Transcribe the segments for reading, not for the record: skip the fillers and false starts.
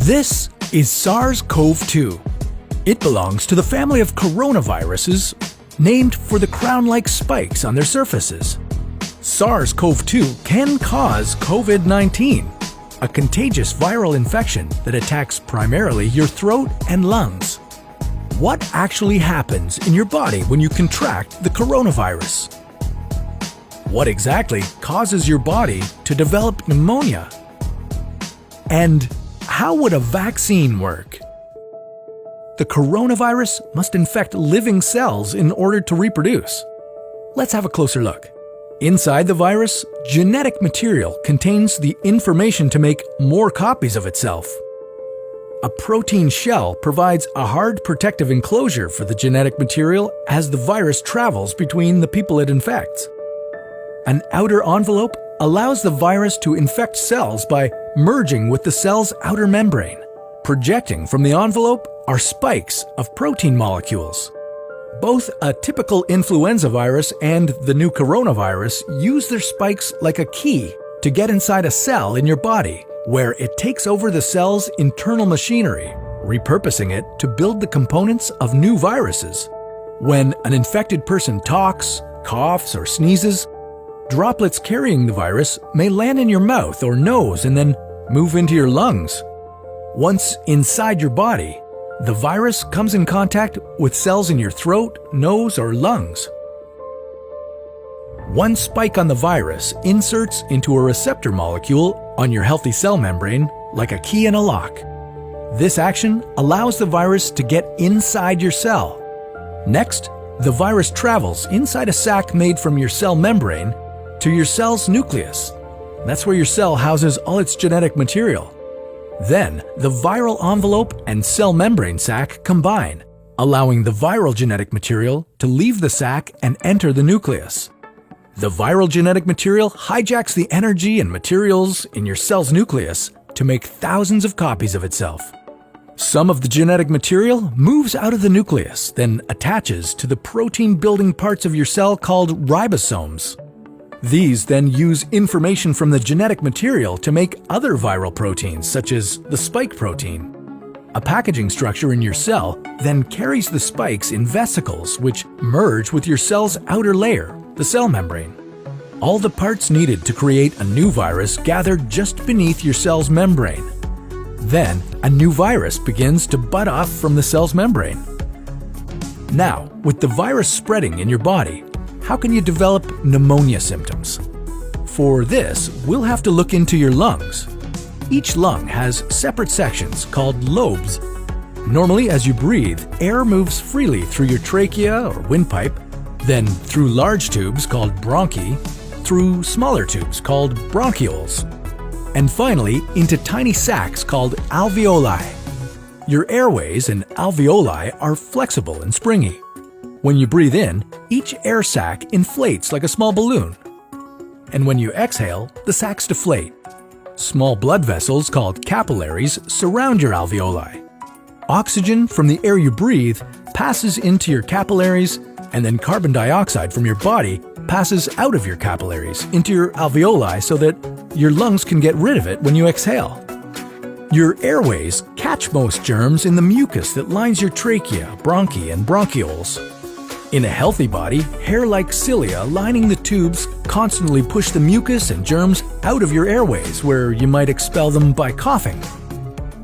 This is SARS-CoV-2. It belongs to the family of coronaviruses named for the crown-like spikes on their surfaces. SARS-CoV-2 can cause COVID-19, a contagious viral infection that attacks primarily your throat and lungs. What actually happens in your body when you contract the coronavirus? What exactly causes your body to develop pneumonia? And how would a vaccine work? The coronavirus must infect living cells in order to reproduce. Let's have a closer look. Inside the virus, genetic material contains the information to make more copies of itself. A protein shell provides a hard protective enclosure for the genetic material as the virus travels between the people it infects. An outer envelope allows the virus to infect cells by merging with the cell's outer membrane. Projecting from the envelope are spikes of protein molecules. Both a typical influenza virus and the new coronavirus use their spikes like a key to get inside a cell in your body, where it takes over the cell's internal machinery, repurposing it to build the components of new viruses. When an infected person talks, coughs, or sneezes, droplets carrying the virus may land in your mouth or nose and then move into your lungs. Once inside your body, the virus comes in contact with cells in your throat, nose, or lungs. One spike on the virus inserts into a receptor molecule on your healthy cell membrane like a key in a lock. This action allows the virus to get inside your cell. Next, the virus travels inside a sac made from your cell membrane to your cell's nucleus. That's where your cell houses all its genetic material. Then, the viral envelope and cell membrane sac combine, allowing the viral genetic material to leave the sac and enter the nucleus. The viral genetic material hijacks the energy and materials in your cell's nucleus to make thousands of copies of itself. Some of the genetic material moves out of the nucleus, then attaches to the protein-building parts of your cell called ribosomes. These then use information from the genetic material to make other viral proteins, such as the spike protein. A packaging structure in your cell then carries the spikes in vesicles, which merge with your cell's outer layer, the cell membrane. All the parts needed to create a new virus gather just beneath your cell's membrane. Then, a new virus begins to bud off from the cell's membrane. Now, with the virus spreading in your body, how can you develop pneumonia symptoms? For this, we'll have to look into your lungs. Each lung has separate sections called lobes. Normally, as you breathe, air moves freely through your trachea or windpipe, then through large tubes called bronchi, through smaller tubes called bronchioles, and finally into tiny sacs called alveoli. Your airways and alveoli are flexible and springy. When you breathe in, each air sac inflates like a small balloon. And when you exhale, the sacs deflate. Small blood vessels called capillaries surround your alveoli. Oxygen from the air you breathe passes into your capillaries, and then carbon dioxide from your body passes out of your capillaries into your alveoli so that your lungs can get rid of it when you exhale. Your airways catch most germs in the mucus that lines your trachea, bronchi, and bronchioles. In a healthy body, hair-like cilia lining the tubes constantly push the mucus and germs out of your airways, where you might expel them by coughing.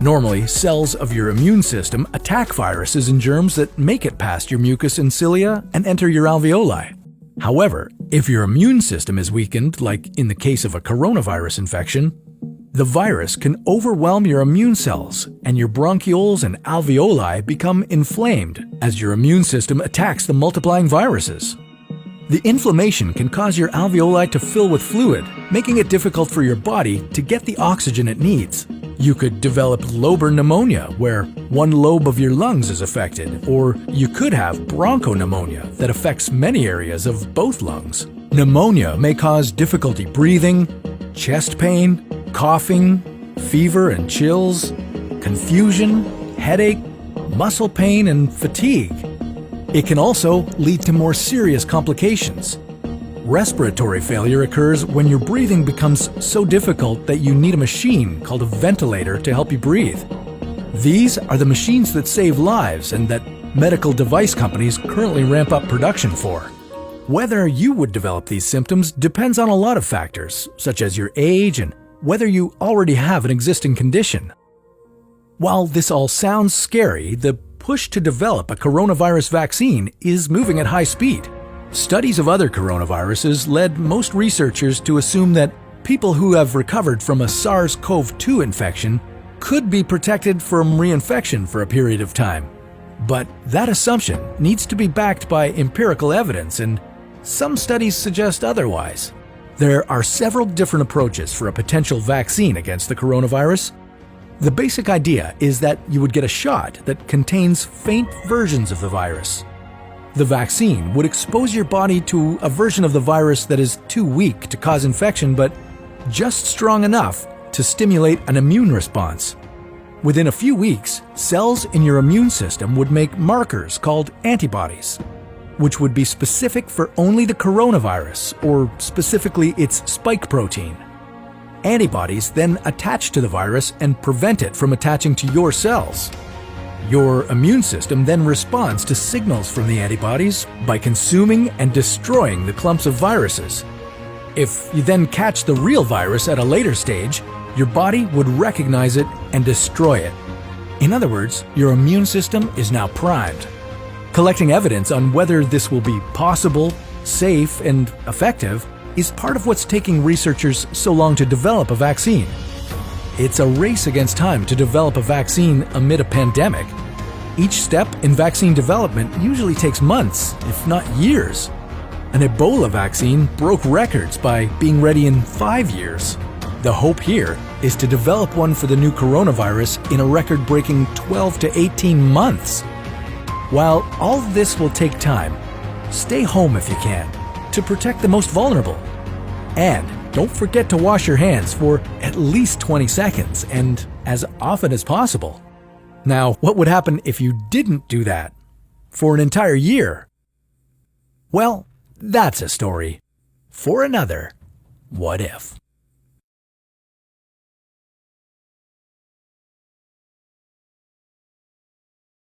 Normally, cells of your immune system attack viruses and germs that make it past your mucus and cilia and enter your alveoli. However, if your immune system is weakened, like in the case of a coronavirus infection, the virus can overwhelm your immune cells, and your bronchioles and alveoli become inflamed as your immune system attacks the multiplying viruses. The inflammation can cause your alveoli to fill with fluid, making it difficult for your body to get the oxygen it needs. You could develop lobar pneumonia, where one lobe of your lungs is affected, or you could have bronchopneumonia that affects many areas of both lungs. Pneumonia may cause difficulty breathing, chest pain, coughing, fever and chills, confusion, headache, muscle pain, and fatigue. It can also lead to more serious complications. Respiratory failure occurs when your breathing becomes so difficult that you need a machine called a ventilator to help you breathe. These are the machines that save lives and that medical device companies currently ramp up production for. Whether you would develop these symptoms depends on a lot of factors, such as your age and whether you already have an existing condition. While this all sounds scary, the push to develop a coronavirus vaccine is moving at high speed. Studies of other coronaviruses led most researchers to assume that people who have recovered from a SARS-CoV-2 infection could be protected from reinfection for a period of time. But that assumption needs to be backed by empirical evidence, and some studies suggest otherwise. There are several different approaches for a potential vaccine against the coronavirus. The basic idea is that you would get a shot that contains faint versions of the virus. The vaccine would expose your body to a version of the virus that is too weak to cause infection, but just strong enough to stimulate an immune response. Within a few weeks, cells in your immune system would make markers called antibodies, which would be specific for only the coronavirus, or specifically its spike protein. Antibodies then attach to the virus and prevent it from attaching to your cells. Your immune system then responds to signals from the antibodies by consuming and destroying the clumps of viruses. If you then catch the real virus at a later stage, your body would recognize it and destroy it. In other words, your immune system is now primed. Collecting evidence on whether this will be possible, safe, and effective is part of what's taking researchers so long to develop a vaccine. It's a race against time to develop a vaccine amid a pandemic. Each step in vaccine development usually takes months, if not years. An Ebola vaccine broke records by being ready in 5 years. The hope here is to develop one for the new coronavirus in a record-breaking 12 to 18 months. While all of this will take time, stay home if you can, to protect the most vulnerable. And don't forget to wash your hands for at least 20 seconds and as often as possible. Now, what would happen if you didn't do that for an entire year? Well, that's a story for another What If.